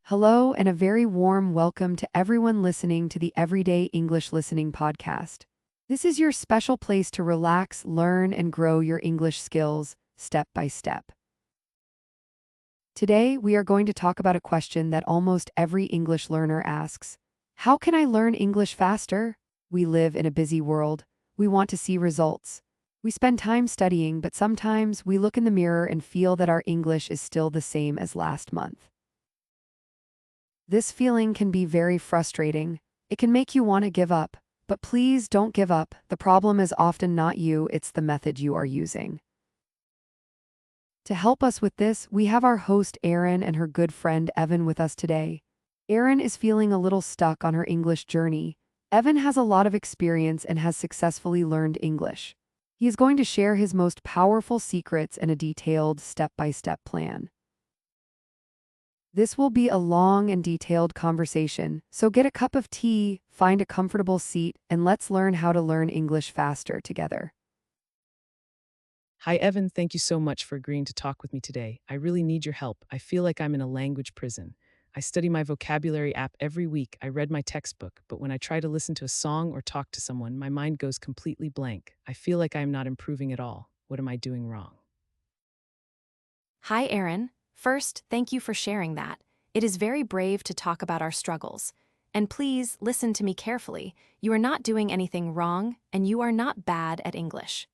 Hello, and a very warm welcome to everyone listening to the Everyday English Listening Podcast. This is your special place to relax, learn, and grow your English skills step by step. Today, we are going to talk about a question that almost every English learner asks. How can I learn English faster? We live in a busy world. We want to see results. We spend time studying, but sometimes we look in the mirror and feel that our English is still the same as last month. This feeling can be very frustrating. It can make you want to give up. But please don't give up. The problem is often not you, it's the method you are using. To help us with this, we have our host Erin and her good friend Evan with us today. Erin is feeling a little stuck on her English journey. Evan has a lot of experience and has successfully learned English. He is going to share his most powerful secrets and a detailed step-by-step plan. This will be a long and detailed conversation, so get a cup of tea, find a comfortable seat, and let's learn how to learn English faster together. Hi, Evan. Thank you so much for agreeing to talk with me today. I really need your help. I feel like I'm in a language prison. I study my vocabulary app every week. I read my textbook, but when I try to listen to a song or talk to someone, my mind goes completely blank. I feel like I am not improving at all. What am I doing wrong? Hi, Erin. First, thank you for sharing that. It is very brave to talk about our struggles. And please listen to me carefully. You are not doing anything wrong, and you are not bad at English.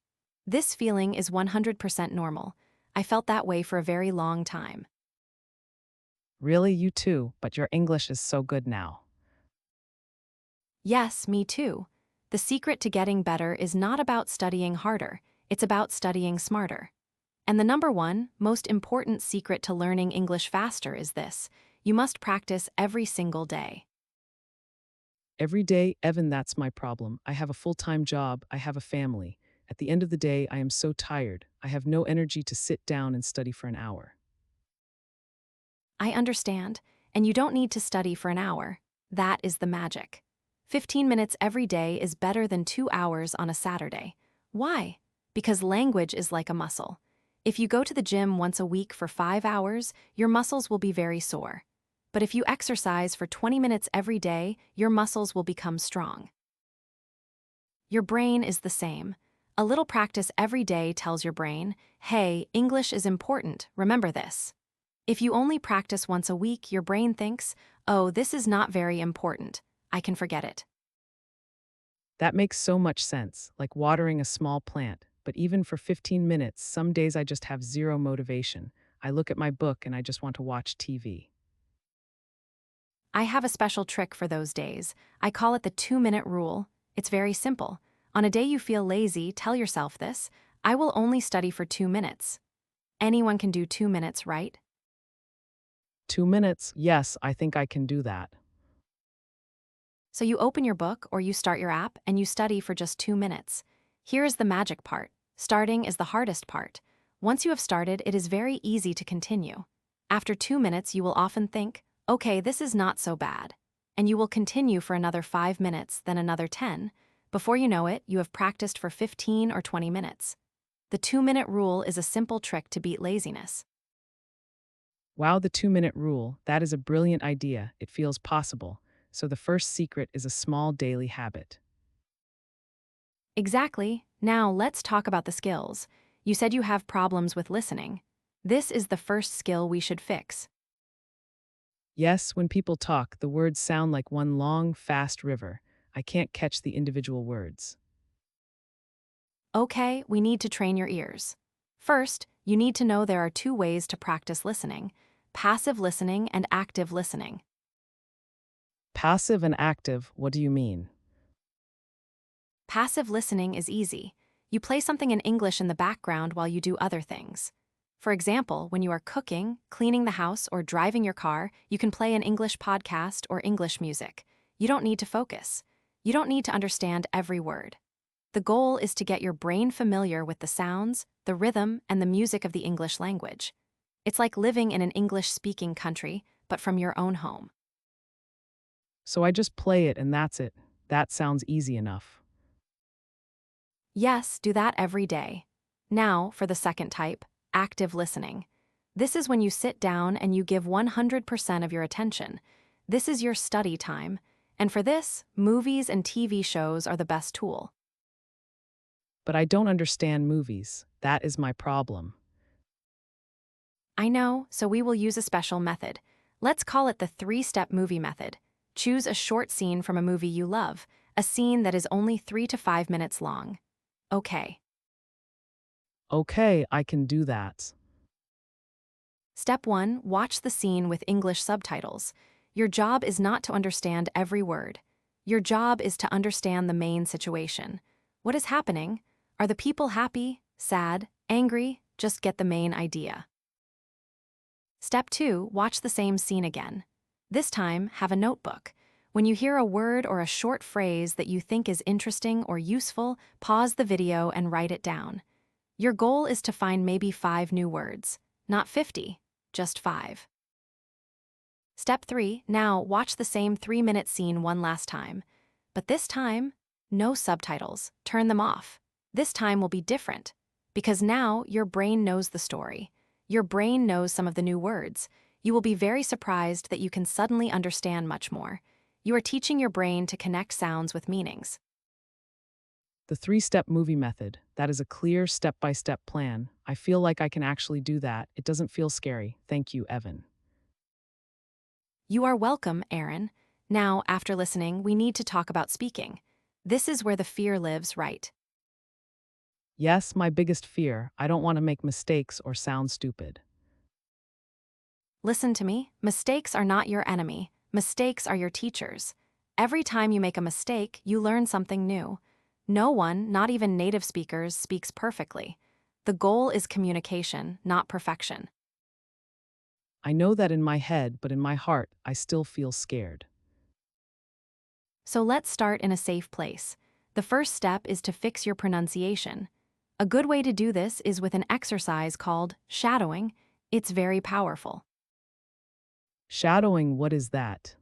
This feeling is 100% normal. I felt that way for a very long time. Really, you too, but your English is so good now. Yes, me too. The secret to getting better is not about studying harder, it's about studying smarter. And the number one, most important secret to learning English faster is this: you must practice every single day. Every day, Evan, that's my problem. I have a full-time job, I have a family. At the end of the day, I am so tired. I have no energy to sit down and study for an hour. I understand, and you don't need to study for an hour. That is the magic. 15 minutes every day is better than 2 hours on a Saturday. Why? Because language is like a muscle. If you go to the gym once a week for 5 hours, your muscles will be very sore. But if you exercise for 20 minutes every day, your muscles will become strong. Your brain is the same. A little practice every day tells your brain, hey, English is important, remember this. If you only practice once a week, your brain thinks, oh, this is not very important. I can forget it. That makes so much sense, like watering a small plant. But even for 15 minutes, some days I just have zero motivation. I look at my book and I just want to watch TV. I have a special trick for those days. I call it the 2-minute rule. It's very simple. On a day you feel lazy, tell yourself this: I will only study for 2 minutes. Anyone can do 2 minutes, right? 2 minutes? Yes, I think I can do that. So you open your book or you start your app and you study for just 2 minutes. Here is the magic part. Starting is the hardest part. Once you have started, it is very easy to continue. After 2 minutes, you will often think, okay, this is not so bad. And you will continue for another 5 minutes, then another 10. Before you know it, you have practiced for 15 or 20 minutes. The 2-minute rule is a simple trick to beat laziness. Wow, the 2-minute rule. That is a brilliant idea. It feels possible. So the first secret is a small daily habit. Exactly. Now let's talk about the skills. You said you have problems with listening. This is the first skill we should fix. Yes, when people talk, the words sound like one long, fast river. I can't catch the individual words. Okay, we need to train your ears. First, you need to know there are two ways to practice listening: passive listening and active listening. Passive and active, what do you mean? Passive listening is easy. You play something in English in the background while you do other things. For example, when you are cooking, cleaning the house, or driving your car, you can play an English podcast or English music. You don't need to focus. You don't need to understand every word. The goal is to get your brain familiar with the sounds, the rhythm, and the music of the English language. It's like living in an English-speaking country, but from your own home. So I just play it and that's it. That sounds easy enough. Yes, do that every day. Now, for the second type, active listening. This is when you sit down and you give 100% of your attention. This is your study time. And for this, movies and TV shows are the best tool. But I don't understand movies. That is my problem. I know, so we will use a special method. Let's call it the 3-step movie method. Choose a short scene from a movie you love, a scene that is only 3 to 5 minutes long. Okay. Okay, I can do that. Step 1, watch the scene with English subtitles. Your job is not to understand every word. Your job is to understand the main situation. What is happening? Are the people happy, sad, angry? Just get the main idea. Step 2, watch the same scene again. This time, have a notebook. When you hear a word or a short phrase that you think is interesting or useful, pause the video and write it down. Your goal is to find maybe 5 new words, not 50, just 5. Step 3, now watch the same 3-minute scene one last time. But this time, no subtitles, turn them off. This time will be different, because now your brain knows the story. Your brain knows some of the new words. You will be very surprised that you can suddenly understand much more. You are teaching your brain to connect sounds with meanings. The 3-step movie method, that is a clear step-by-step plan. I feel like I can actually do that. It doesn't feel scary. Thank you, Evan. You are welcome, Erin. Now, after listening, we need to talk about speaking. This is where the fear lives, right? Yes, my biggest fear. I don't want to make mistakes or sound stupid. Listen to me. Mistakes are not your enemy. Mistakes are your teachers. Every time you make a mistake, you learn something new. No one, not even native speakers, speaks perfectly. The goal is communication, not perfection. I know that in my head, but in my heart, I still feel scared. So let's start in a safe place. The first step is to fix your pronunciation. A good way to do this is with an exercise called shadowing. It's very powerful. Shadowing, what is that?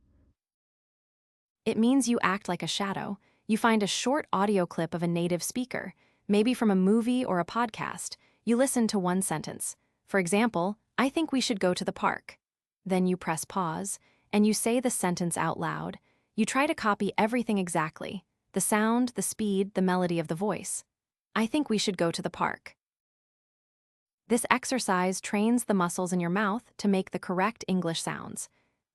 It means you act like a shadow. You find a short audio clip of a native speaker, maybe from a movie or a podcast. You listen to one sentence. For example, I think we should go to the park. Then you press pause, and you say the sentence out loud. You try to copy everything exactly: the sound, the speed, the melody of the voice. I think we should go to the park. This exercise trains the muscles in your mouth to make the correct English sounds.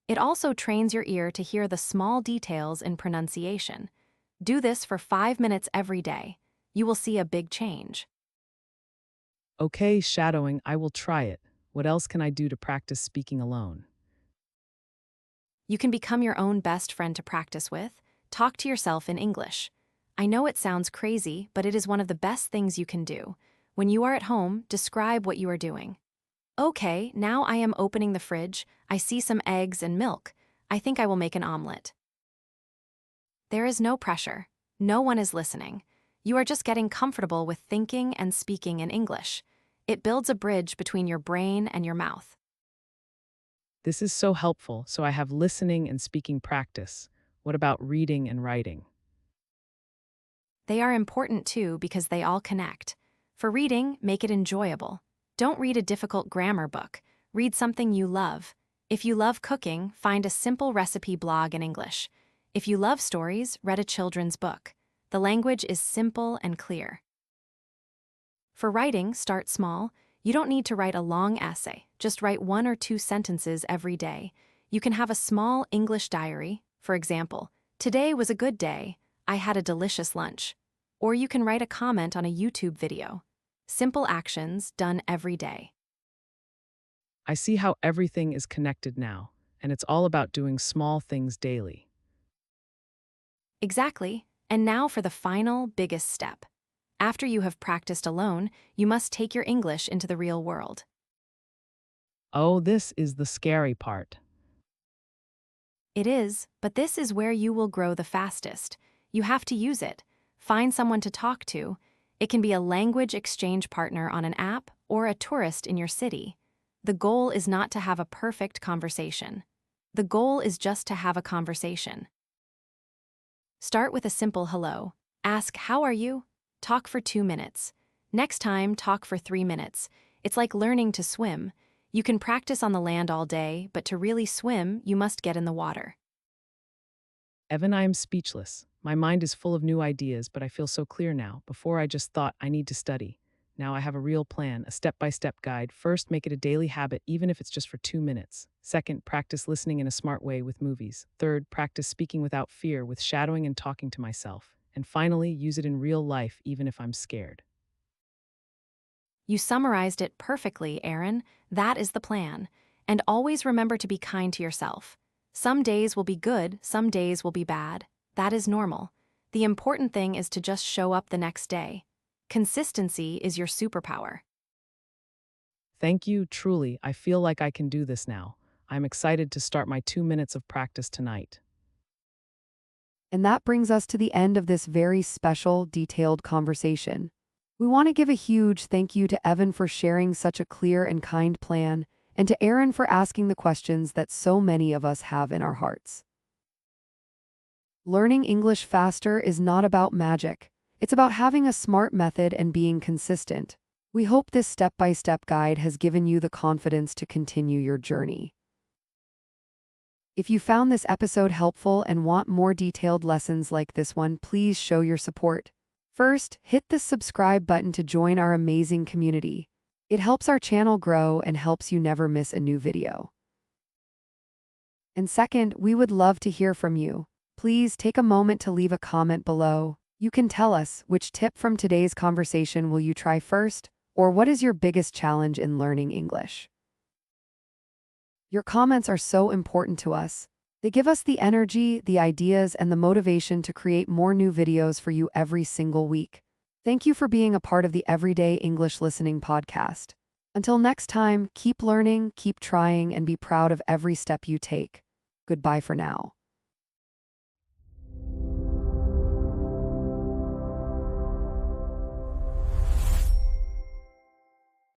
It also trains your ear to hear the small details in pronunciation. Do this for 5 minutes every day. You will see a big change. Okay, shadowing, I will try it. What else can I do to practice speaking alone? You can become your own best friend to practice with. Talk to yourself in English. I know it sounds crazy, but it is one of the best things you can do. When you are at home, describe what you are doing. Okay, now I am opening the fridge. I see some eggs and milk. I think I will make an omelet. There is no pressure. No one is listening. You are just getting comfortable with thinking and speaking in English. It builds a bridge between your brain and your mouth. This is so helpful, so I have listening and speaking practice. What about reading and writing? They are important too because they all connect. For reading, make it enjoyable. Don't read a difficult grammar book. Read something you love. If you love cooking, find a simple recipe blog in English. If you love stories, read a children's book. The language is simple and clear. For writing, start small. You don't need to write a long essay. Just write 1 or 2 sentences every day. You can have a small English diary. For example, today was a good day. I had a delicious lunch. Or you can write a comment on a YouTube video. Simple actions done every day. I see how everything is connected now, and it's all about doing small things daily. Exactly. And now for the final, biggest step. After you have practiced alone, you must take your English into the real world. Oh, this is the scary part. It is, but this is where you will grow the fastest. You have to use it. Find someone to talk to. It can be a language exchange partner on an app or a tourist in your city. The goal is not to have a perfect conversation. The goal is just to have a conversation. Start with a simple hello. Ask, how are you? Talk for 2 minutes. Next time, talk for 3 minutes. It's like learning to swim. You can practice on the land all day, but to really swim, you must get in the water. Evan, I am speechless. My mind is full of new ideas, but I feel so clear now. Before I just thought I need to study. Now I have a real plan, a step-by-step guide. First, make it a daily habit, even if it's just for 2 minutes. Second, practice listening in a smart way with movies. Third, practice speaking without fear, with shadowing and talking to myself. And finally, use it in real life, even if I'm scared. You summarized it perfectly, Erin. That is the plan. And always remember to be kind to yourself. Some days will be good, some days will be bad. That is normal. The important thing is to just show up the next day. Consistency is your superpower. Thank you, truly. I feel like I can do this now. I'm excited to start my 2 minutes of practice tonight. And that brings us to the end of this very special, detailed conversation. We want to give a huge thank you to Evan for sharing such a clear and kind plan, and to Erin for asking the questions that so many of us have in our hearts. Learning English faster is not about magic. It's about having a smart method and being consistent. We hope this step-by-step guide has given you the confidence to continue your journey. If you found this episode helpful and want more detailed lessons like this one, please show your support. First, hit the subscribe button to join our amazing community. It helps our channel grow and helps you never miss a new video. And second, we would love to hear from you. Please take a moment to leave a comment below. You can tell us which tip from today's conversation will you try first, or what is your biggest challenge in learning English? Your comments are so important to us. They give us the energy, the ideas, and the motivation to create more new videos for you every single week. Thank you for being a part of the Everyday English Listening podcast. Until next time, keep learning, keep trying, and be proud of every step you take. Goodbye for now.